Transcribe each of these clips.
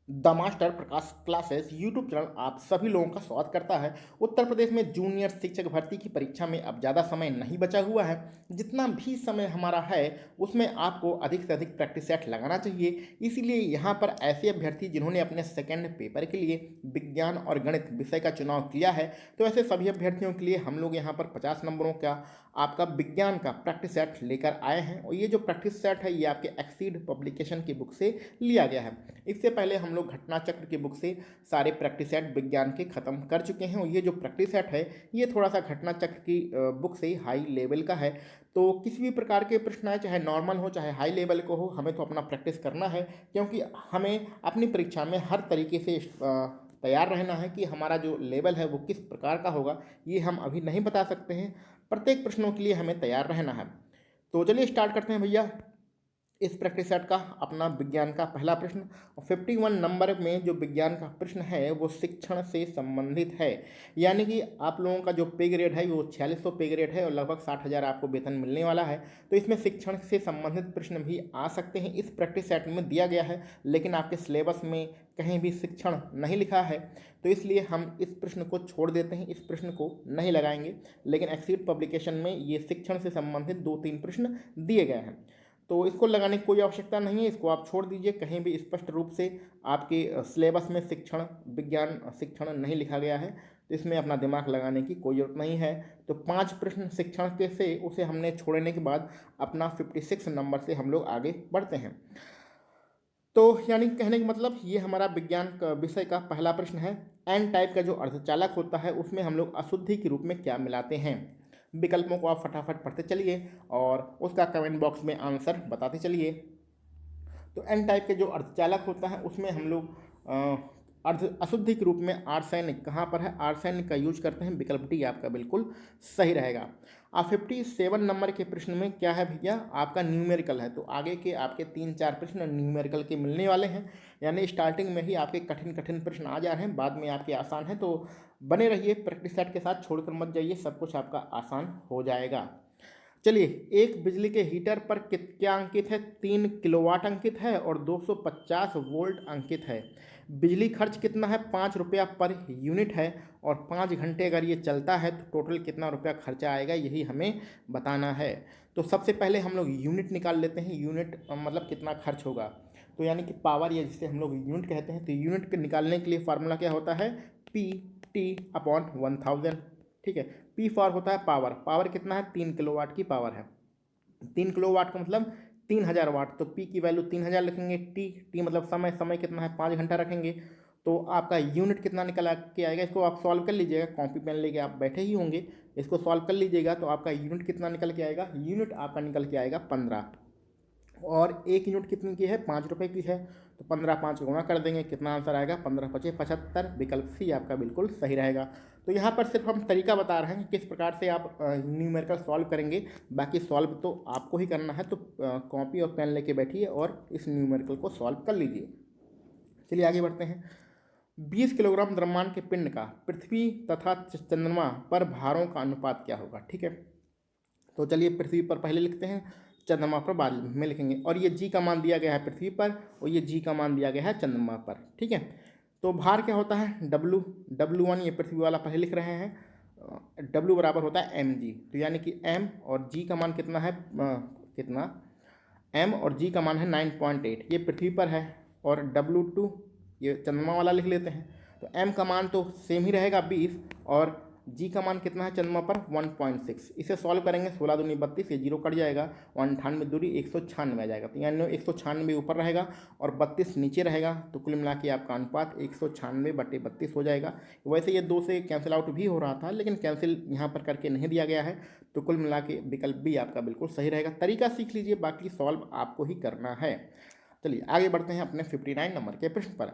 The master Prakash classes YouTube channel आप सभी लोगों का स्वागत करता है। उत्तर प्रदेश में जूनियर शिक्षक भर्ती की परीक्षा में अब ज़्यादा समय नहीं बचा हुआ है। जितना भी समय हमारा है उसमें आपको अधिक से अधिक प्रैक्टिस सेट लगाना चाहिए। इसीलिए यहाँ पर ऐसे अभ्यर्थी जिन्होंने अपने सेकंड पेपर के लिए विज्ञान और गणित विषय का चुनाव किया है, तो ऐसे सभी अभ्यर्थियों के लिए हम लोग यहाँ पर 50 नंबरों का आपका विज्ञान का प्रैक्टिस सेट लेकर आए हैं। और ये जो प्रैक्टिस सेट है ये आपके एक्सीड पब्लिकेशन की बुक से लिया गया है। इससे पहले हम लोग घटना चक्र की बुक से सारे प्रैक्टिस सेट विज्ञान के ख़त्म कर चुके हैं। और ये जो प्रैक्टिस सेट है ये थोड़ा सा घटना चक्र की बुक से हाई लेवल का है। तो किसी भी प्रकार के प्रश्न आए, चाहे नॉर्मल हो चाहे हाई लेवल को हो, हमें तो अपना प्रैक्टिस करना है, क्योंकि हमें अपनी परीक्षा में हर तरीके से तैयार रहना है। कि हमारा जो लेवल है वो किस प्रकार का होगा ये हम अभी नहीं बता सकते हैं। प्रत्येक प्रश्नों के लिए हमें तैयार रहना है। तो चलिए स्टार्ट करते हैं भैया। इस प्रैक्टिस सेट का अपना विज्ञान का पहला प्रश्न, और 51 नंबर में जो विज्ञान का प्रश्न है वो शिक्षण से संबंधित है। यानी कि आप लोगों का जो पे ग्रेड है वो 4600 पे ग्रेड है और लगभग 60,000 आपको वेतन मिलने वाला है। तो इसमें शिक्षण से संबंधित प्रश्न भी आ सकते हैं। इस प्रैक्टिस सेट में दिया गया है, लेकिन आपके सिलेबस में कहीं भी शिक्षण नहीं लिखा है, तो इसलिए हम इस प्रश्न को छोड़ देते हैं, इस प्रश्न को नहीं लगाएंगे। लेकिन एक्सीड पब्लिकेशन में ये शिक्षण से संबंधित 2-3 प्रश्न दिए गए हैं, तो इसको लगाने की कोई आवश्यकता नहीं है, इसको आप छोड़ दीजिए। कहीं भी स्पष्ट रूप से आपके सिलेबस में शिक्षण विज्ञान शिक्षण नहीं लिखा गया है, तो इसमें अपना दिमाग लगाने की कोई ज़रूरत नहीं है। तो 5 प्रश्न शिक्षण के से उसे हमने छोड़ने के बाद अपना 56 नंबर से हम लोग आगे बढ़ते हैं। तो यानी कहने का मतलब ये हमारा विज्ञान का विषय का पहला प्रश्न है। एन टाइप का जो अर्धचालक होता है उसमें हम लोग अशुद्धि के रूप में क्या मिलाते हैं। विकल्पों को आप फटाफट पढ़ते चलिए और उसका कमेंट बॉक्स में आंसर बताते चलिए। तो एन टाइप के जो अर्धचालक होता है उसमें हम लोग अर्ध अशुद्धि के रूप में आर्सेनिक कहाँ पर है, आर्सेनिक का यूज करते हैं। विकल्प डी आपका बिल्कुल सही रहेगा। अब 57 नंबर के प्रश्न में क्या है भैया, आपका न्यूमेरिकल है। तो आगे के आपके 3-4 प्रश्न न्यूमेरिकल के मिलने वाले हैं। यानी स्टार्टिंग में ही आपके कठिन कठिन प्रश्न आ जा रहे हैं, बाद में आपके आसान हैं। तो बने रहिए प्रैक्टिस सेट के साथ, छोड़कर मत जाइए, सब कुछ आपका आसान हो जाएगा। चलिए, एक बिजली के हीटर पर क्या अंकित है, 3 किलोवाट अंकित है और 250 वोल्ट अंकित है। बिजली खर्च कितना है, 5 रुपया पर यूनिट है। और 5 घंटे अगर ये चलता है तो टोटल कितना रुपया खर्चा आएगा यही हमें बताना है। तो सबसे पहले हम लोग यूनिट निकाल लेते हैं। यूनिट मतलब कितना खर्च होगा, तो यानी कि पावर, या जिसे हम लोग यूनिट कहते हैं। तो यूनिट के निकालने के लिए फार्मूला क्या होता है, पी टी अपॉन 1000। ठीक है, पी फॉर होता है पावर। पावर कितना है, 3 किलोवाट की पावर है। 3 किलोवाट का मतलब 3000 वाट। तो पी की वैल्यू 3000 लिखेंगे। टी टी मतलब समय, समय कितना है 5 घंटा रखेंगे। तो आपका यूनिट कितना निकल के आएगा, इसको आप सॉल्व कर लीजिएगा। कॉपी पेन लेके आप बैठे ही होंगे, इसको सॉल्व कर लीजिएगा। तो आपका यूनिट कितना निकल के आएगा, यूनिट आपका निकल के आएगा 15। और एक यूनिट कितनी की है, 5 रुपये की है। तो 15 5 गुणा कर देंगे, कितना आंसर आएगा, 15×5 = 75। विकल्प सी आपका बिल्कुल सही रहेगा। तो यहाँ पर सिर्फ हम तरीका बता रहे हैं कि किस प्रकार से आप न्यूमेरिकल सॉल्व करेंगे। बाकी सॉल्व तो आपको ही करना है। तो कॉपी और पेन लेके बैठिए और इस न्यूमेरिकल को सॉल्व कर लीजिए। चलिए आगे बढ़ते हैं। 20 किलोग्राम द्रव्यमान के पिंड का पृथ्वी तथा चंद्रमा पर भारों का अनुपात क्या होगा। ठीक है, तो चलिए पृथ्वी पर पहले लिखते हैं, चंद्रमा पर बाद में लिखेंगे। और ये जी का मान दिया गया है पृथ्वी पर, और ये जी का मान दिया गया है चंद्रमा पर। ठीक है, तो भार क्या होता है, W1 ये पृथ्वी वाला पहले लिख रहे हैं। W बराबर होता है mg। तो यानी कि m और g का मान कितना है, कितना, m और g का मान है 9.8, ये पृथ्वी पर है। और W2 ये चंद्रमा वाला लिख लेते हैं। तो m का मान तो सेम ही रहेगा 20, और जी का मान कितना है चंद्रमा पर, 1.6। इसे सॉल्व करेंगे, 16 दूनी 32, ये जीरो कट जाएगा, 98 दूरी 196 आ जाएगा। तो यानी 196 ऊपर रहेगा और 32 नीचे रहेगा। तो कुल मिला के आपका अनुपात 196/32 हो जाएगा। वैसे ये 2 से कैंसिल आउट भी हो रहा था, लेकिन कैंसिल यहाँ पर करके नहीं दिया गया है। तो कुल मिला के विकल्प भी आपका बिल्कुल सही रहेगा। तरीका सीख लीजिए, बाकी सॉल्व आपको ही करना है। चलिए आगे बढ़ते हैं अपने 59 नंबर के प्रश्न पर।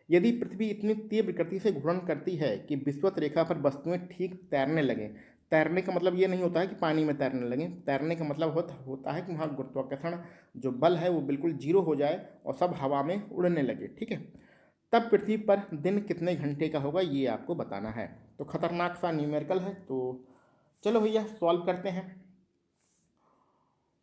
यदि पृथ्वी इतनी तीव्र गति से घूर्णन करती है कि विषुवत रेखा पर वस्तुएं ठीक तैरने लगें। तैरने का मतलब ये नहीं होता है कि पानी में तैरने लगें। तैरने का मतलब होता है कि वहाँ गुरुत्वाकर्षण जो बल है वो बिल्कुल जीरो हो जाए और सब हवा में उड़ने लगे। ठीक है, तब पृथ्वी पर दिन कितने घंटे का होगा ये आपको बताना है। तो खतरनाक सा न्यूमेरिकल है, तो चलो भैया सॉल्व करते हैं।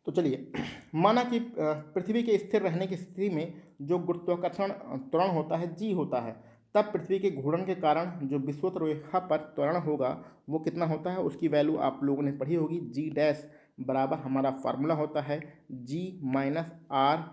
तो चलिए, माना कि पृथ्वी के स्थिर रहने की स्थिति में जो गुरुत्वाकर्षण त्वरण होता है जी होता है, तब पृथ्वी के घूर्णन के कारण जो विषुवत रेखा पर त्वरण होगा वो कितना होता है, उसकी वैल्यू आप लोगों ने पढ़ी होगी। जी डैश बराबर हमारा फार्मूला होता है जी माइनस आर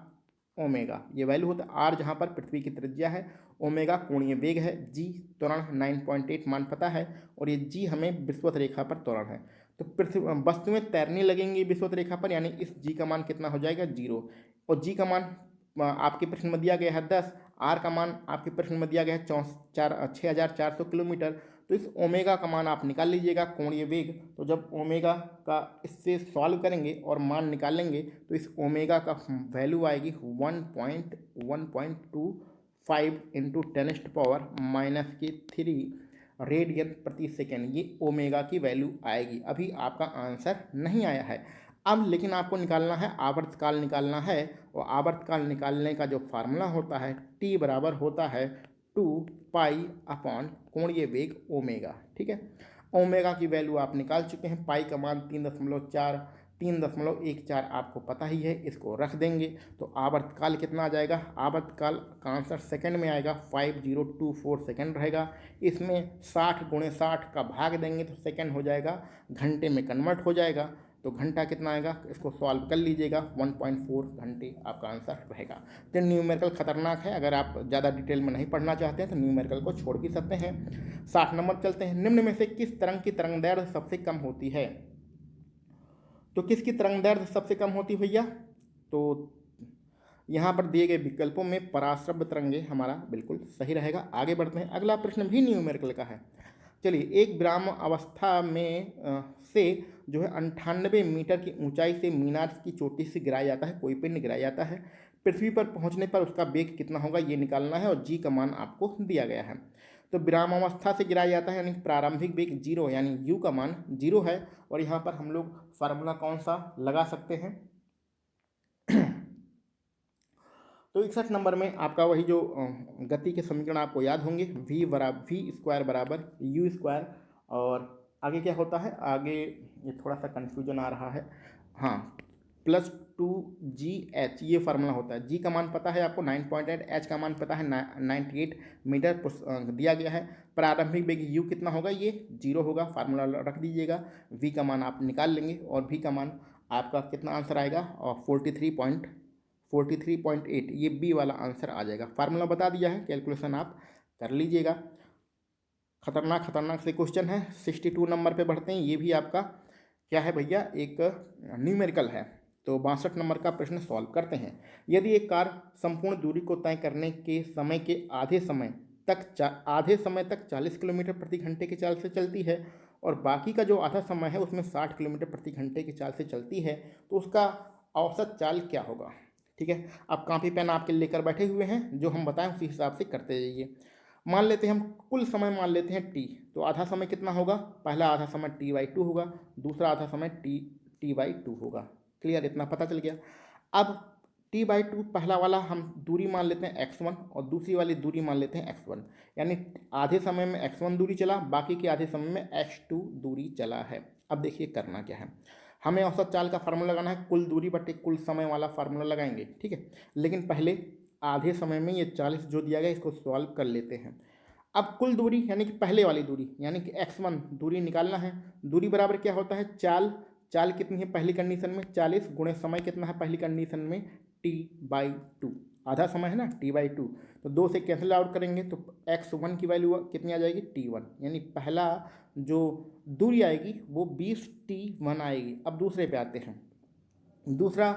ओमेगा। ये वैल्यू होता है आर जहाँ पर पृथ्वी की त्रिज्या है, ओमेगा कोणीय वेग है, जी त्वरण 9.8 मान पता है, और ये जी हमें विषुवत रेखा पर त्वरण है। तो पृथ्वी वस्तुएं तैरने लगेंगी विषुवत रेखा पर, यानी इस जी का मान कितना हो जाएगा 0। और जी का मान आपके प्रश्न में दिया गया है 10, आर का मान आपके प्रश्न में दिया गया है 6,400 किलोमीटर। तो इस ओमेगा का मान आप निकाल लीजिएगा, कोणीय वेग। तो जब ओमेगा का इससे सॉल्व करेंगे और मान निकालेंगे तो इस ओमेगा का वैल्यू आएगी 1.25 इंटू 10⁻³ रेडियन प्रति सेकेंड। ये ओमेगा की वैल्यू आएगी। अभी आपका आंसर नहीं आया है। अब लेकिन आपको निकालना है, आवर्तकाल निकालना है, और आवर्तकाल निकालने का जो फार्मूला होता है टी बराबर होता है 2 पाई अपॉन कोणीय वेग ओमेगा। ठीक है, ओमेगा की वैल्यू आप निकाल चुके हैं, पाई का मान 3.14 आपको पता ही है, इसको रख देंगे तो आवर्तकाल कितना आ जाएगा, आवर्तकाल का आंसर सेकंड में आएगा 5024 सेकंड रहेगा। इसमें 60 × 60 का भाग देंगे तो सेकंड हो जाएगा, घंटे में कन्वर्ट हो जाएगा। तो घंटा कितना आएगा, इसको सॉल्व कर लीजिएगा, 1.4 घंटे आपका आंसर रहेगा। तो न्यूमेरिकल खतरनाक है, अगर आप ज़्यादा डिटेल में नहीं पढ़ना चाहते हैं तो न्यूमेरिकल को छोड़ भी सकते हैं। 60 नंबर चलते हैं। निम्न में से किस तरंग की तरंग दैर्ध्य सबसे कम होती है। तो किसकी तरंग दैर्ध्य सबसे कम होती भैया, तो यहाँ पर दिए गए विकल्पों में पराश्रव्य तरंगे हमारा बिल्कुल सही रहेगा। आगे बढ़ते हैं, अगला प्रश्न भी न्यूमेरिकल का है। चलिए, एक विराम अवस्था में से जो है 98 मीटर की ऊंचाई से मीनार की चोटी से गिराया जाता है, कोई पिंड गिराया जाता है। पृथ्वी पर पहुंचने पर उसका वेग कितना होगा ये निकालना है, और जी का मान आपको दिया गया है। तो विराम अवस्था से गिराया जाता है, यानी प्रारंभिक वेग 0, यानी यू का मान 0 है। और यहाँ पर हम लोग फार्मूला कौन सा लगा सकते हैं, तो 61 नंबर में आपका वही जो गति के समीकरण आपको याद होंगे, v² बराबर u²। और आगे क्या होता है, आगे ये थोड़ा सा कन्फ्यूजन आ रहा है, हाँ, +2gh ये फार्मूला होता है। g का मान पता है आपको 9.8, h का मान पता है 98 मीटर दिया गया है। प्रारंभिक वेग u कितना होगा, ये 0 होगा, फार्मूला रख दीजिएगा। v का मान आप निकाल लेंगे, और v का मान आपका कितना आंसर आएगा, और 43.8, ये बी वाला आंसर आ जाएगा। फार्मूला बता दिया है, कैलकुलेशन आप कर लीजिएगा। खतरनाक से क्वेश्चन है। 62 नंबर पे बढ़ते हैं, ये भी आपका क्या है भैया, एक न्यूमेरिकल है। तो 62 नंबर का प्रश्न सॉल्व करते हैं। यदि एक कार संपूर्ण दूरी को तय करने के समय के आधे समय तक 40 किलोमीटर प्रति घंटे की चाल से चलती है, और बाकी का जो आधा समय है उसमें 60 किलोमीटर प्रति घंटे की चाल से चलती है, तो उसका औसत चाल क्या होगा। ठीक है, अब कॉपी पेन आपके लेकर बैठे हुए हैं, जो हम बताएं उसी हिसाब से करते जाइए। मान लेते हैं हम कुल समय मान लेते हैं टी, तो आधा समय कितना होगा, पहला आधा समय t/2 होगा, दूसरा आधा समय t/2 होगा। क्लियर, इतना पता चल गया। अब t/2 पहला वाला हम दूरी मान लेते हैं x1, और दूसरी वाली दूरी मान लेते हैं x1, यानी आधे समय में x1 दूरी चला, बाकी के आधे समय में x2 दूरी चला है। अब देखिए करना क्या है, हमें औसत चाल का फार्मूला लगाना है, कुल दूरी बटे कुल समय वाला फार्मूला लगाएंगे। ठीक है, लेकिन पहले आधे समय में ये 40 जो दिया गया इसको सॉल्व कर लेते हैं। अब कुल दूरी यानी कि पहले वाली दूरी यानी कि x1 दूरी निकालना है। दूरी बराबर क्या होता है, चाल कितनी है पहली कंडीशन में, 40 गुणे समय कितना है पहली कंडीशन में, t/2, आधा समय है ना, t/2। तो 2 से कैंसिल आउट करेंगे तो x1 की वैल्यू कितनी आ जाएगी, t1, यानी पहला जो दूरी आएगी वो 20t1 आएगी। अब दूसरे पे आते हैं, दूसरा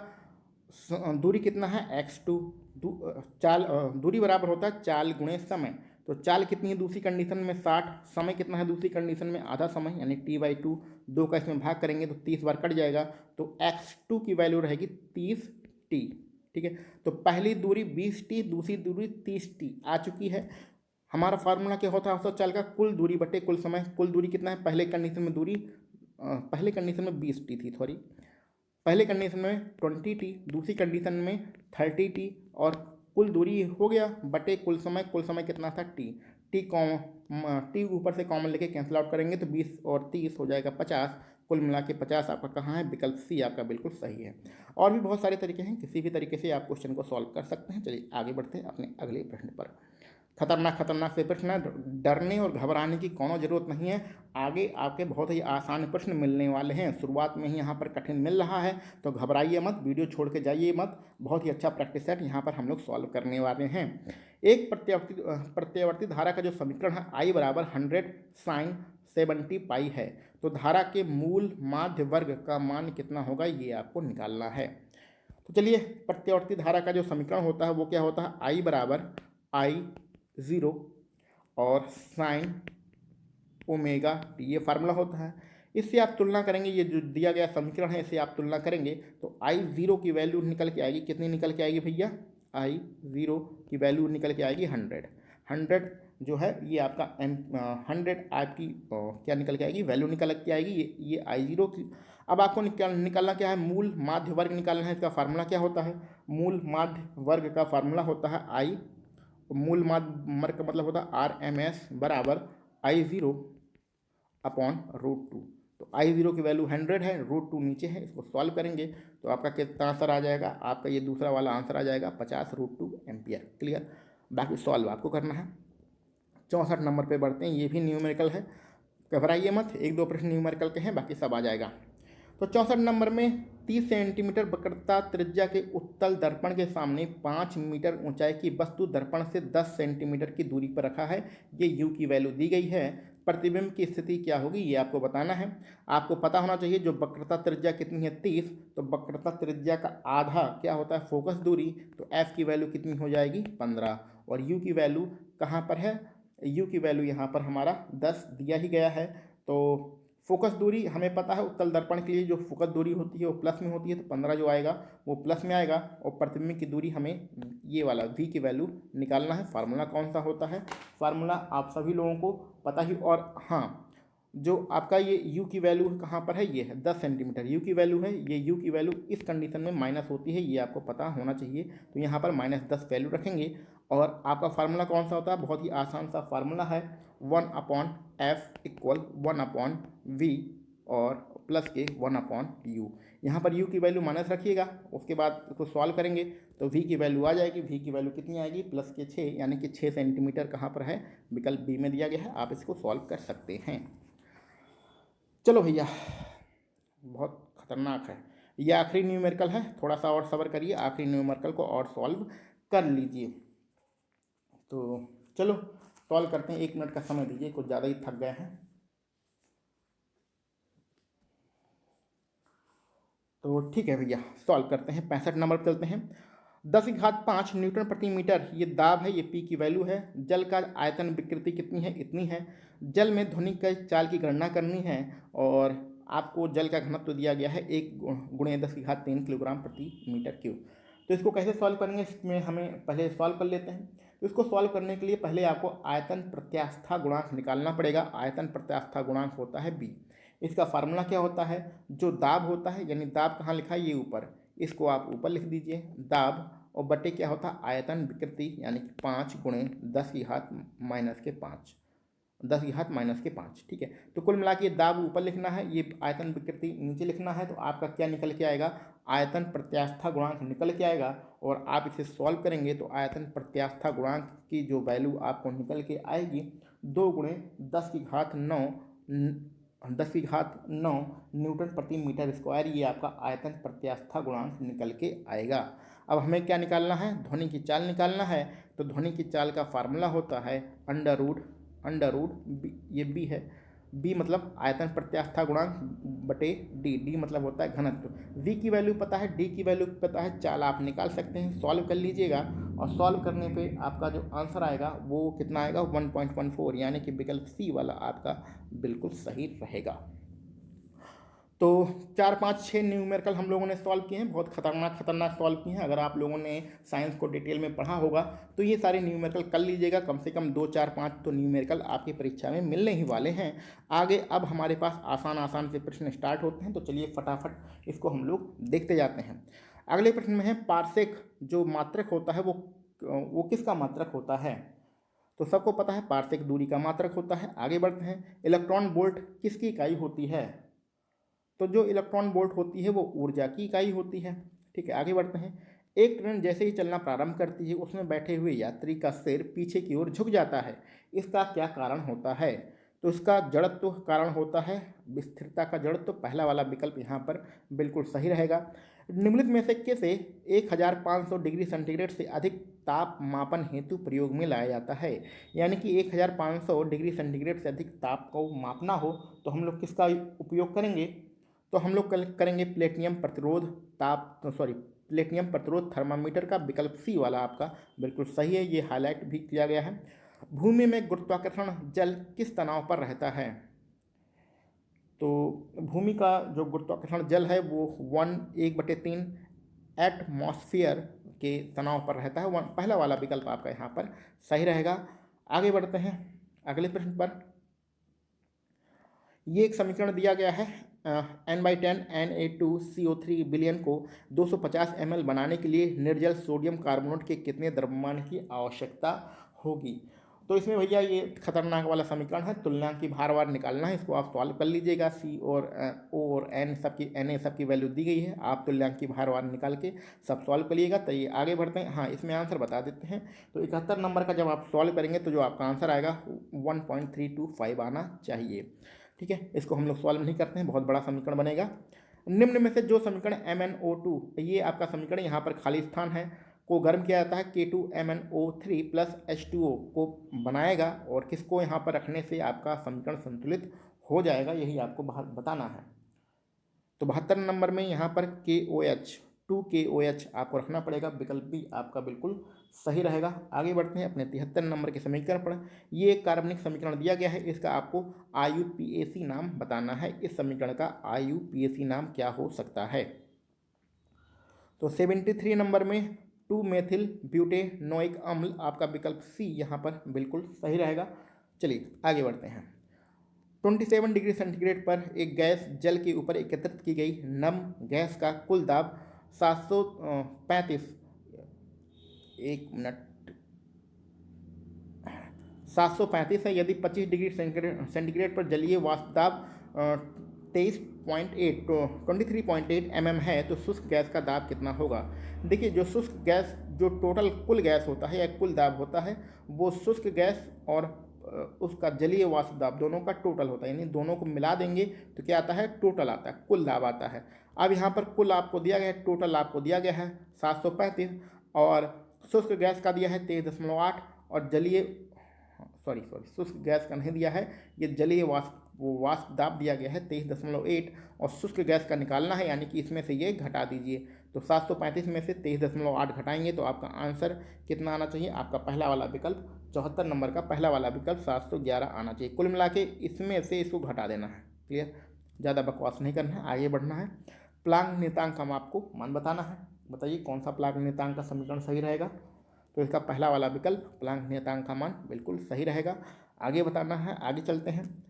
दूरी कितना है x2, दूरी बराबर होता है चाल गुणे समय। तो चाल कितनी है दूसरी कंडीशन में 60, समय कितना है दूसरी कंडीशन में आधा समय यानी t/2, 2 का इसमें भाग करेंगे तो 30 बार कट जाएगा, तो x2 की वैल्यू रहेगी 30t। ठीक है, तो पहली दूरी 20t, दूसरी दूरी 30t आ चुकी है। हमारा फार्मूला क्या होता है औसत चाल का, कुल दूरी बटे कुल समय। कुल दूरी कितना है, पहले कंडीशन में 20t थी, सॉरी, पहले कंडीशन में 20t, दूसरी कंडीशन में 30t, और कुल दूरी हो गया बटे कुल समय कितना था t। टी ऊपर से कॉमन लेके कैंसिल आउट करेंगे तो 20 और 30 हो जाएगा 50। कुल मिला के 50 आपका कहाँ है, विकल्प सी आपका बिल्कुल सही है। और भी बहुत सारे तरीके हैं, किसी भी तरीके से आप क्वेश्चन को सॉल्व कर सकते हैं। चलिए आगे बढ़ते हैं अपने अगले प्रश्न पर। खतरनाक खतरनाक से प्रश्न है, डरने और घबराने की कोनो जरूरत नहीं है। आगे आपके बहुत ही आसान प्रश्न मिलने वाले हैं, शुरुआत में ही यहाँ पर कठिन मिल रहा है तो घबराइए मत, वीडियो छोड़ के जाइए मत। बहुत ही अच्छा प्रैक्टिस सेट यहाँ पर हम लोग सॉल्व करने वाले हैं। एक प्रत्यावर्ती धारा का जो समीकरण है I बराबर 100 साइन 70 पाई है, तो धारा के मूल माध्य वर्ग का मान कितना होगा, ये आपको निकालना है। तो चलिए, प्रत्यावर्ती धारा का जो समीकरण होता है वो क्या होता है, I बराबर I0 और साइन ओमेगा टी, ये फार्मूला होता है। इससे आप तुलना करेंगे, ये जो दिया गया समीकरण है इसे आप तुलना करेंगे तो I0 की वैल्यू निकल के आएगी, कितनी निकल के आएगी भैया, I0 की वैल्यू निकल के आएगी 100। 100 जो है ये आपका 100 आपकी क्या निकल के आएगी, वैल्यू निकल के आएगी ये I0 की। अब आपको निकालना क्या है, मूल माध्य वर्ग निकालना है। इसका फार्मूला क्या होता है, मूल माध्य वर्ग का फार्मूला होता है I, मूल माध्य वर्ग का मतलब होता है RMS बराबर I0 अपॉन √2। तो I0 की वैल्यू 100 है, √2 नीचे है, इसको सॉल्व करेंगे तो आपका कितना आंसर आ जाएगा, आपका ये दूसरा वाला आंसर आ जाएगा 50√2 एम्पियर। क्लियर, बाकी सॉल्व आपको करना है। 64 नंबर पे बढ़ते हैं, ये भी न्यूमेरिकल है, घबराइए मत, एक दो प्रश्न न्यूमेरिकल के हैं, बाकी सब आ जाएगा। तो 64 नंबर में 30 सेंटीमीटर वक्रता त्रिज्या के उत्तल दर्पण के सामने 5 मीटर ऊंचाई की वस्तु दर्पण से 10 सेंटीमीटर की दूरी पर रखा है। ये यू की वैल्यू दी गई है। प्रतिबिंब की स्थिति क्या होगी ये आपको बताना है। आपको पता होना चाहिए जो वक्रता त्रिज्या कितनी है 30, तो वक्रता त्रिज्या का आधा क्या होता है, फोकस दूरी, तो एफ की वैल्यू कितनी हो जाएगी 15। और यू की वैल्यू कहाँ पर है, यू की वैल्यू यहाँ पर हमारा 10 दिया ही गया है। तो फोकस दूरी हमें पता है, उत्तल दर्पण के लिए जो फोकस दूरी होती है वो प्लस में होती है, तो 15 जो आएगा वो प्लस में आएगा। और प्रतिबिंब की दूरी हमें ये वाला v की वैल्यू निकालना है। फार्मूला कौन सा होता है, फार्मूला आप सभी लोगों को पता ही। और हाँ, जो आपका ये u की वैल्यू कहाँ पर है, ये है 10 सेंटीमीटर u की वैल्यू है। ये u की वैल्यू इस कंडीशन में माइनस होती है, ये आपको पता होना चाहिए। तो यहाँ पर -10 वैल्यू रखेंगे। और आपका फार्मूला कौन सा होता है, बहुत ही आसान सा फार्मूला है, 1/f इक्वल 1/v और प्लस के 1/u। यहाँ पर u की वैल्यू माइनस रखिएगा, उसके बाद इसको सॉल्व करेंगे तो v की वैल्यू आ जाएगी। v की वैल्यू कितनी आएगी, प्लस के 6, यानी कि 6 सेंटीमीटर कहाँ पर है, विकल्प बी में दिया गया है। आप इसको सॉल्व कर सकते हैं। चलो भैया, बहुत खतरनाक है ये, आखिरी न्यूमेरिकल है, थोड़ा सा और सब्र करिए, आखिरी न्यूमेरिकल को और सॉल्व कर लीजिए। तो चलो सॉल्व करते हैं, 1 मिनट का समय दीजिए, कुछ ज़्यादा ही थक गए हैं। तो ठीक है भैया, सॉल्व करते हैं। 65 नंबर पर चलते हैं। 10⁵5 न्यूटन प्रति मीटर ये दाब है, ये पी की वैल्यू है। जल का आयतन विकृति कितनी है, इतनी है। जल में ध्वनि के चाल की गणना करनी है और आपको जल का घनत्व दिया गया है 1 × 10⁵3 किलोग्राम प्रति मीटर क्यूब। तो इसको कैसे सॉल्व करेंगे, इसमें हमें पहले सॉल्व कर लेते हैं। तो इसको सॉल्व करने के लिए पहले आपको आयतन प्रत्यास्था गुणांक निकालना पड़ेगा। आयतन प्रत्यास्था गुणांक होता है बी। इसका फार्मूला क्या होता है, जो दाब होता है, यानी दाब कहाँ लिखा है, ये ऊपर, इसको आप ऊपर लिख दीजिए दाब, और बटे क्या होता है आयतन विकृति, यानी कि 5 × 10⁻⁻5, 10⁻⁻5। ठीक है, तो कुल मिला के दाब ऊपर लिखना है, ये आयतन विकृति नीचे लिखना है। तो आपका क्या निकल के आएगा, आयतन प्रत्यास्था गुणांक निकल के आएगा। और आप इसे सॉल्व करेंगे तो आयतन प्रत्यास्था गुणांक की जो वैल्यू आपको निकल के आएगी 2 × 10⁻9 न्यूटन प्रति मीटर स्क्वायर, ये आपका आयतन प्रत्यास्था गुणांक निकल के आएगा। अब हमें क्या निकालना है, ध्वनि की चाल निकालना है। तो ध्वनि की चाल का फार्मूला होता है अंडर रूट बी, ये बी है, बी मतलब आयतन प्रत्यास्था गुणांक बटे डी मतलब होता है घनत्व। वी की वैल्यू पता है, डी की वैल्यू पता है, चाल आप निकाल सकते हैं। सॉल्व कर लीजिएगा और सॉल्व करने पे आपका जो आंसर आएगा वो कितना आएगा, 1.14, यानी कि विकल्प सी वाला आपका बिल्कुल सही रहेगा। तो 4, 5, 6 न्यूमेरिकल हम लोगों ने सॉल्व किए हैं, बहुत खतरनाक सॉल्व किए हैं। अगर आप लोगों ने साइंस को डिटेल में पढ़ा होगा तो ये सारे न्यूमेरिकल कर लीजिएगा, कम से कम 2, 4, 5 तो न्यूमेरिकल आपकी परीक्षा में मिलने ही वाले हैं। आगे अब हमारे पास आसान से प्रश्न स्टार्ट होते हैं, तो चलिए फटाफट इसको हम लोग देखते जाते हैं। अगले प्रश्न में है पार्सेक जो मात्रक होता है वो किसका मात्रक होता है। तो सबको पता है पारसेक दूरी का मात्रक होता है। आगे बढ़ते हैं, इलेक्ट्रॉन वोल्ट किसकी इकाई होती है? तो जो इलेक्ट्रॉन वोल्ट होती है वो ऊर्जा की इकाई होती है। ठीक है, आगे बढ़ते हैं। एक ट्रेन जैसे ही चलना प्रारंभ करती है उसमें बैठे हुए यात्री का सिर पीछे की ओर झुक जाता है, इसका क्या कारण होता है? तो इसका जड़त्व कारण होता है, स्थिरता का जड़त्व। पहला वाला विकल्प यहाँ पर बिल्कुल सही रहेगा। निम्नलिखित में से किसे 1500 डिग्री सेंटीग्रेड से अधिक ताप मापन हेतु प्रयोग में लाया जाता है? यानी कि 1500 डिग्री सेंटीग्रेड से अधिक ताप को मापना हो तो हम लोग किसका उपयोग करेंगे? तो हम लोग करेंगे प्लेटिनियम प्रतिरोध प्लेटिनियम प्रतिरोध थर्मामीटर का। विकल्प सी वाला आपका बिल्कुल सही है, ये हाईलाइट भी किया गया है। भूमि में गुरुत्वाकर्षण जल किस तनाव पर रहता है? तो भूमि का जो गुरुत्वाकर्षण जल है वो 1/3 एटमॉस्फेयर के तनाव पर रहता है। पहला वाला विकल्प आपका यहाँ पर सही रहेगा। आगे बढ़ते हैं अगले प्रश्न पर। ये एक समीकरण दिया गया है, N/10 Na2CO3 बिलियन को 250 ml बनाने के लिए निर्जल सोडियम कार्बोनेट के कितने द्रव्यमान की आवश्यकता होगी? तो इसमें भैया ये खतरनाक वाला समीकरण है, तुलनांक की भारवार निकालना है। इसको आप सॉल्व कर लीजिएगा। सी और ओ और एन सबकी Na सबकी वैल्यू दी गई है, आप तुल्यांक की भारवार निकाल के सब सॉल्व करिएगा। तो ये आगे बढ़ते हैं। हाँ, इसमें आंसर बता देते हैं। तो 71 नंबर का जब आप सॉल्व करेंगे तो जो आपका आंसर आएगा 1.325 आना चाहिए। ठीक है, इसको हम लोग सॉल्व नहीं करते हैं, बहुत बड़ा समीकरण बनेगा। निम्न में से जो समीकरण MnO2, ये आपका समीकरण यहाँ पर खाली स्थान है, को गर्म किया जाता है K2MnO3 प्लस H2O को बनाएगा, और किसको यहाँ पर रखने से आपका समीकरण संतुलित हो जाएगा, यही आपको बताना है। तो 72 नंबर में यहाँ पर KOH 2KOH आपको रखना पड़ेगा। विकल्प बी आपका बिल्कुल सही रहेगा। आगे बढ़ते हैं अपने 73 नंबर के समीकरण पर। ये एक कार्बनिक समीकरण दिया गया है, इसका आपको IUPAC नाम बताना है। इस समीकरण का IUPAC नाम क्या हो सकता है? तो 73 नंबर में 2 मेथिल ब्यूटेनोइक अम्ल आपका विकल्प सी यहाँ पर बिल्कुल सही रहेगा। चलिए आगे बढ़ते हैं। 27 डिग्री सेंटीग्रेड पर एक गैस जल के ऊपर एकत्रित की गई नम गैस का कुल दाब 735 एक मिनट 735 है। यदि 25 डिग्री सेंटीग्रेड पर जलीय वाष्प दाब 23.8 mm है तो शुष्क गैस का दाब कितना होगा? देखिए, जो शुष्क गैस जो टोटल कुल गैस होता है या कुल दाब होता है, वो शुष्क गैस और उसका जलीय वाष्प दाब दोनों का टोटल होता है, यानी दोनों को मिला देंगे तो क्या आता है? टोटल आता है, कुल दाब आता है। अब यहाँ पर कुल आपको दिया गया है, टोटल आपको दिया गया है 735, और शुष्क गैस का दिया है 23.8, और जलीय शुष्क गैस का नहीं दिया है, ये जलीय वाष्प दाब दिया गया है 23.8, और शुष्क गैस का निकालना है, यानी कि इसमें से ये घटा दीजिए। तो 735 में से 23.8 घटाएंगे तो आपका आंसर कितना आना चाहिए? आपका पहला वाला विकल्प 74 नंबर का पहला वाला विकल्प 711 आना चाहिए। कुल मिला के इसमें से इसको घटा देना है। क्लियर? ज़्यादा बकवास नहीं करना है, आगे बढ़ना है। प्लांक नियतांक का आपको मान बताना है। बताइए कौन सा प्लांक नियतांक का समीकरण सही रहेगा? तो इसका पहला वाला विकल्प प्लांक नियतांक का मान बिल्कुल सही रहेगा। आगे बताना है, आगे चलते हैं।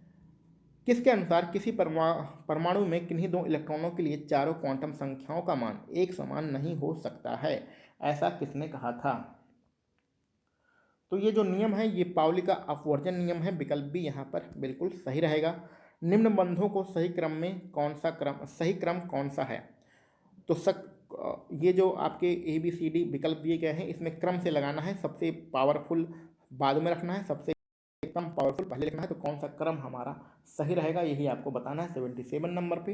किसके अनुसार किसी परमाणु में किन्हीं दो इलेक्ट्रॉनों के लिए चारों क्वांटम संख्याओं का मान एक समान नहीं हो सकता है? ऐसा किसने कहा था? तो ये जो नियम है ये पाउली का अपवर्जन नियम है। विकल्प बी यहाँ पर बिल्कुल सही रहेगा। निम्न बंधों को सही क्रम में सही क्रम कौन सा है? तो ये जो आपके ABCD विकल्प दिए गए हैं, इसमें क्रम से लगाना है, सबसे पावरफुल बाद में रखना है, सबसे कम पावरफुल पहले लिखना है। तो कौन सा क्रम हमारा सही रहेगा यही आपको बताना है 77 नंबर पे।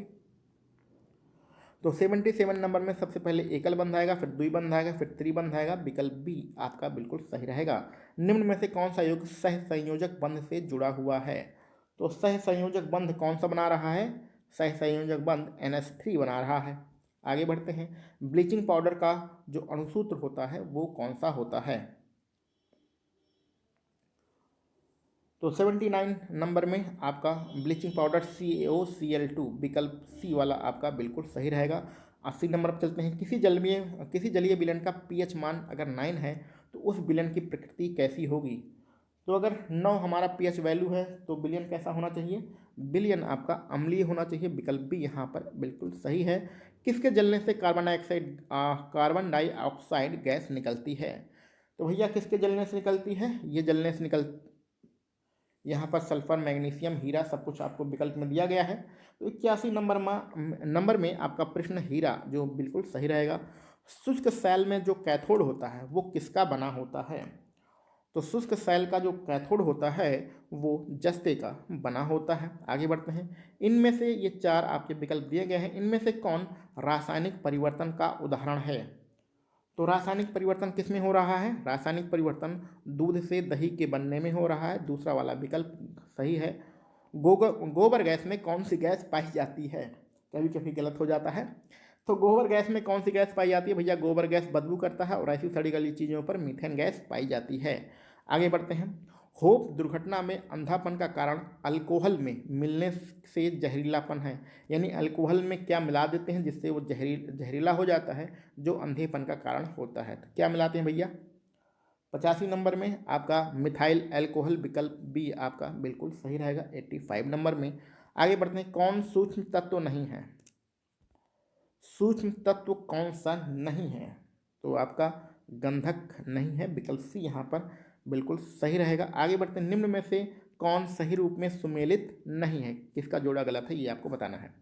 तो 77 नंबर में सबसे पहले एकल बंध आएगा, फिर द्विबंध आएगा, फिर त्रिबंध आएगा। विकल्प बी आपका बिल्कुल सही रहेगा। निम्न में से कौन सा योग सह संयोजक बंध से जुड़ा हुआ है? तो सह संयोजक बंध कौन सा बना रहा है? सह संयोजक बंध NH3 बना रहा है। आगे बढ़ते हैं। ब्लीचिंग पाउडर का जो अणुसूत्र होता है वो कौन सा होता है? तो 79 नंबर में आपका ब्लीचिंग पाउडर CaOCl2, विकल्प सी वाला आपका बिल्कुल सही रहेगा। 80 नंबर पर चलते हैं। किसी जलीय विलयन का pH मान अगर 9 है तो उस विलयन की प्रकृति कैसी होगी? तो अगर 9 हमारा pH वैल्यू है तो विलयन कैसा होना चाहिए? विलयन आपका अम्लीय होना चाहिए। विकल्प भी यहाँ पर बिल्कुल सही है। किसके जलने से कार्बन डाइऑक्साइड गैस निकलती है? तो भैया किसके जलने से निकलती है? ये जलने से यहाँ पर सल्फर, मैग्नीशियम, हीरा सब कुछ आपको विकल्प में दिया गया है। तो 81 नंबर में आपका प्रश्न हीरा जो बिल्कुल सही रहेगा। शुष्क सेल में जो कैथोड होता है वो किसका बना होता है? तो शुष्क सेल का जो कैथोड होता है वो जस्ते का बना होता है। आगे बढ़ते हैं। इनमें से ये चार आपके विकल्प दिए गए हैं, इनमें से कौन रासायनिक परिवर्तन का उदाहरण है? तो रासायनिक परिवर्तन किस में हो रहा है? रासायनिक परिवर्तन दूध से दही के बनने में हो रहा है, दूसरा वाला विकल्प सही है। गोबर गैस में कौन सी गैस पाई जाती है? कभी कभी गलत हो जाता है। तो गोबर गैस में कौन सी गैस पाई जाती है भैया? गोबर गैस बदबू करता है और ऐसी सड़ी गली चीज़ों पर मीथेन गैस पाई जाती है। आगे बढ़ते हैं। होप दुर्घटना में अंधापन का कारण अल्कोहल में मिलने से जहरीलापन है, यानी अल्कोहल में क्या मिला देते हैं जिससे वो जहरीला हो जाता है, जो अंधेपन का कारण होता है। तो क्या मिलाते हैं भैया? 85 नंबर में आपका मिथाइल अल्कोहल विकल्प बी आपका बिल्कुल सही रहेगा। 85 नंबर में आगे बढ़ते हैं। कौन सूक्ष्म तत्व नहीं है? सूक्ष्म तत्व कौन सा नहीं है? तो आपका गंधक नहीं है, विकल्प सी यहाँ पर बिल्कुल सही रहेगा। आगे बढ़ते हैं। निम्न में से कौन सही रूप में सुमेलित नहीं है? किसका जोड़ा गलत है ये आपको बताना है।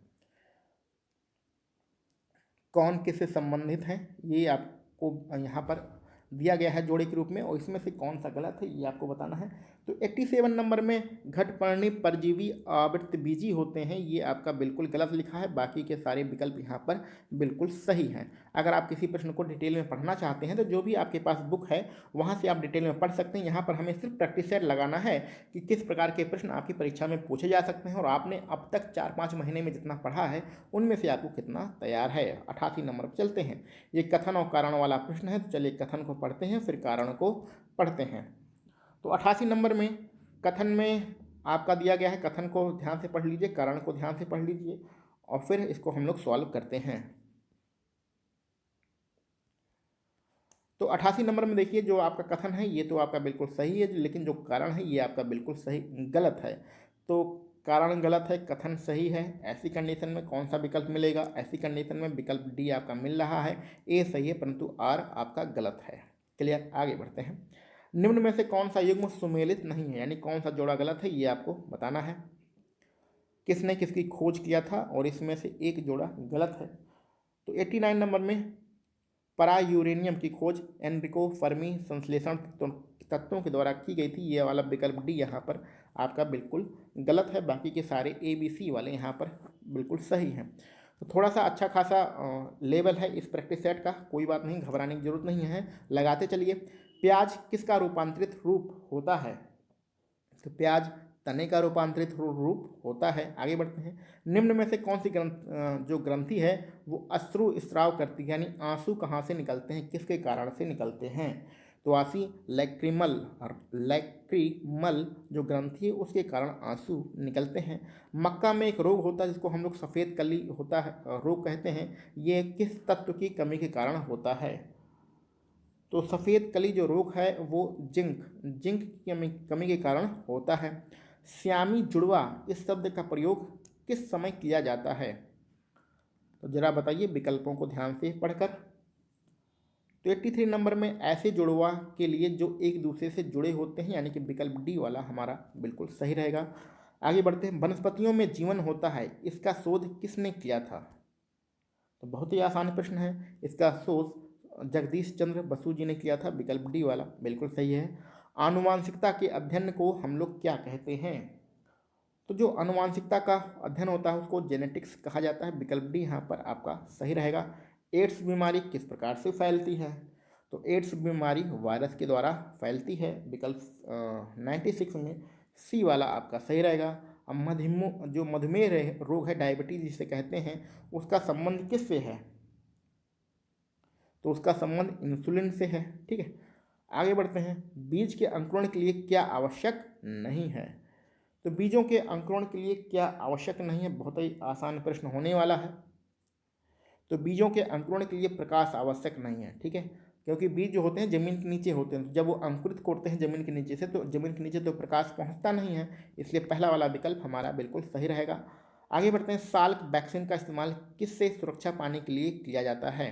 कौन किससे संबंधित है ये आपको यहाँ पर दिया गया है जोड़े के रूप में, और इसमें से कौन सा गलत है ये आपको बताना है। तो 87 नंबर में घटपर्णी परजीवी आवृतबीजी होते हैं, ये आपका बिल्कुल गलत लिखा है। बाकी के सारे विकल्प यहाँ पर बिल्कुल सही हैं। अगर आप किसी प्रश्न को डिटेल में पढ़ना चाहते हैं तो जो भी आपके पास बुक है वहाँ से आप डिटेल में पढ़ सकते हैं। यहाँ पर हमें सिर्फ प्रैक्टिस सेट लगाना है कि किस प्रकार के प्रश्न आपकी परीक्षा में पूछे जा सकते हैं, और आपने अब तक 4-5 महीने में जितना पढ़ा है उनमें से आपको कितना तैयार है। 88 नंबर पर चलते हैं। ये कथन और कारण वाला प्रश्न है, तो चलिए कथन को पढ़ते हैं फिर कारण को पढ़ते हैं। तो 88 नंबर में कथन में आपका दिया गया है, कथन को ध्यान से पढ़ लीजिए, कारण को ध्यान से पढ़ लीजिए और फिर इसको हम लोग सॉल्व करते हैं। तो 88 नंबर में देखिए जो आपका कथन है ये तो आपका बिल्कुल सही है, लेकिन जो कारण है ये आपका बिल्कुल सही गलत है। तो कारण गलत है, कथन सही है। ऐसी कंडीशन में कौन सा विकल्प मिलेगा? ऐसी कंडीशन में विकल्प डी आपका मिल रहा है। ए सही है परंतु आर आपका गलत है। क्लियर? आगे बढ़ते हैं। निम्न में से कौन सा युग्म सुमेलित नहीं है, यानी कौन सा जोड़ा गलत है ये आपको बताना है। किसने किसकी खोज किया था और इसमें से एक जोड़ा गलत है। तो 89 नंबर में परा यूरेनियम की खोज एनरिको फर्मी संश्लेषण तत्वों के द्वारा की गई थी, ये वाला विकल्प डी यहाँ पर आपका बिल्कुल गलत है। बाकी के सारे ए बी सी वाले यहाँ पर बिल्कुल सही हैं। तो थोड़ा सा अच्छा खासा लेवल है इस प्रैक्टिस सेट का, कोई बात नहीं, घबराने की जरूरत नहीं है, लगाते चलिए। प्याज किसका रूपांतरित रूप होता है? तो प्याज तने का रूपांतरित रूप होता है। आगे बढ़ते हैं। निम्न में से कौन सी जो ग्रंथि है वो अश्रु स्राव करती है, यानी आंसू कहाँ से निकलते हैं, किसके कारण से निकलते हैं? तो आंसी लैक्रीमल जो ग्रंथि है उसके कारण आंसू निकलते हैं। मक्का में एक रोग होता है जिसको हम लोग सफ़ेद कली होता है रोग कहते हैं, ये किस तत्व की कमी के कारण होता है? तो सफ़ेद कली जो रोग है वो जिंक की कमी के कारण होता है। श्यामी जुड़वा इस शब्द का प्रयोग किस समय किया जाता है? तो जरा बताइए विकल्पों को ध्यान से पढ़कर। तो 83 नंबर में ऐसे जुड़वा के लिए जो एक दूसरे से जुड़े होते हैं, यानी कि विकल्प डी वाला हमारा बिल्कुल सही रहेगा। आगे बढ़ते हैं। वनस्पतियों में जीवन होता है, इसका शोध किसने किया था? तो बहुत ही आसान प्रश्न है। इसका शोध जगदीश चंद्र बसु जी ने किया था, विकल्प डी वाला बिल्कुल सही है। आनुवांशिकता के अध्ययन को हम लोग क्या कहते हैं? तो जो आनुवांशिकता का अध्ययन होता है उसको जेनेटिक्स कहा जाता है, विकल्प डी यहाँ पर आपका सही रहेगा। एड्स बीमारी किस प्रकार से फैलती है? तो एड्स बीमारी वायरस के द्वारा फैलती है, विकल्प 96 में सी वाला आपका सही रहेगा। अब जो मधुमेह रोग है, डायबिटीज जिसे कहते हैं, उसका संबंध किससे है? तो उसका संबंध इंसुलिन से है। ठीक है, आगे बढ़ते हैं। बीज के अंकुरण के लिए क्या आवश्यक नहीं है? तो बीजों के अंकुरण के लिए क्या आवश्यक नहीं है? बहुत ही आसान प्रश्न होने वाला है। तो बीजों के अंकुरण के लिए प्रकाश आवश्यक नहीं है। ठीक है, क्योंकि बीज जो होते हैं जमीन के नीचे होते हैं, तो जब वो अंकुरित करते हैं जमीन के नीचे से, तो जमीन के नीचे तो प्रकाश पहुंचता नहीं है, इसलिए पहला वाला विकल्प हमारा बिल्कुल सही रहेगा। आगे बढ़ते हैं। साल्क वैक्सीन का इस्तेमाल किससे सुरक्षा पाने के लिए किया जाता है?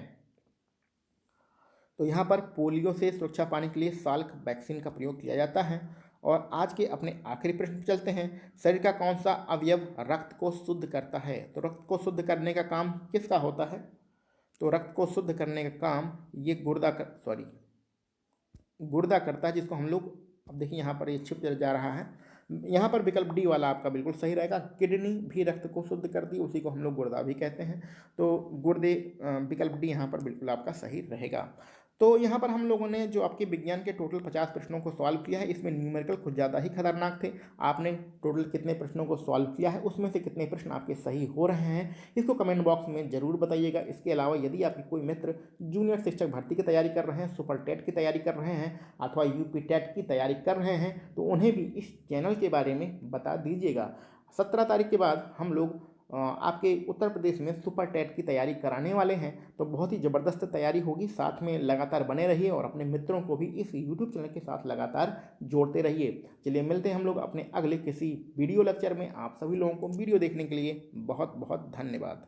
तो यहाँ पर पोलियो से सुरक्षा पाने के लिए साल्क वैक्सीन का प्रयोग किया जाता है। और आज के अपने आखिरी प्रश्न पर चलते हैं। शरीर का कौन सा अवयव रक्त को शुद्ध करता है? तो रक्त को शुद्ध करने का काम किसका होता है? तो रक्त को शुद्ध करने का काम ये गुर्दा करता है, जिसको हम लोग, अब देखिए यहाँ पर ये छिप जा रहा है, यहाँ पर विकल्प डी वाला आपका बिल्कुल सही रहेगा। किडनी भी रक्त को शुद्ध करती है, उसी को हम लोग गुर्दा भी कहते हैं। तो गुर्दे, विकल्प डी यहाँ पर बिल्कुल आपका सही रहेगा। तो यहाँ पर हम लोगों ने जो आपके विज्ञान के टोटल 50 प्रश्नों को सॉल्व किया है, इसमें न्यूमेरिकल कुछ ज़्यादा ही खतरनाक थे। आपने टोटल कितने प्रश्नों को सॉल्व किया है, उसमें से कितने प्रश्न आपके सही हो रहे हैं, इसको कमेंट बॉक्स में ज़रूर बताइएगा। इसके अलावा यदि आपके कोई मित्र जूनियर शिक्षक भर्ती की तैयारी कर रहे हैं, सुपर टेट की तैयारी कर रहे हैं अथवा यूपी टेट की तैयारी कर रहे हैं, तो उन्हें भी इस चैनल के बारे में बता दीजिएगा। 17 तारीख के बाद हम लोग आपके उत्तर प्रदेश में सुपर टेट की तैयारी कराने वाले हैं, तो बहुत ही ज़बरदस्त तैयारी होगी। साथ में लगातार बने रहिए और अपने मित्रों को भी इस यूट्यूब चैनल के साथ लगातार जोड़ते रहिए। चलिए मिलते हैं हम लोग अपने अगले किसी वीडियो लेक्चर में। आप सभी लोगों को वीडियो देखने के लिए बहुत बहुत धन्यवाद।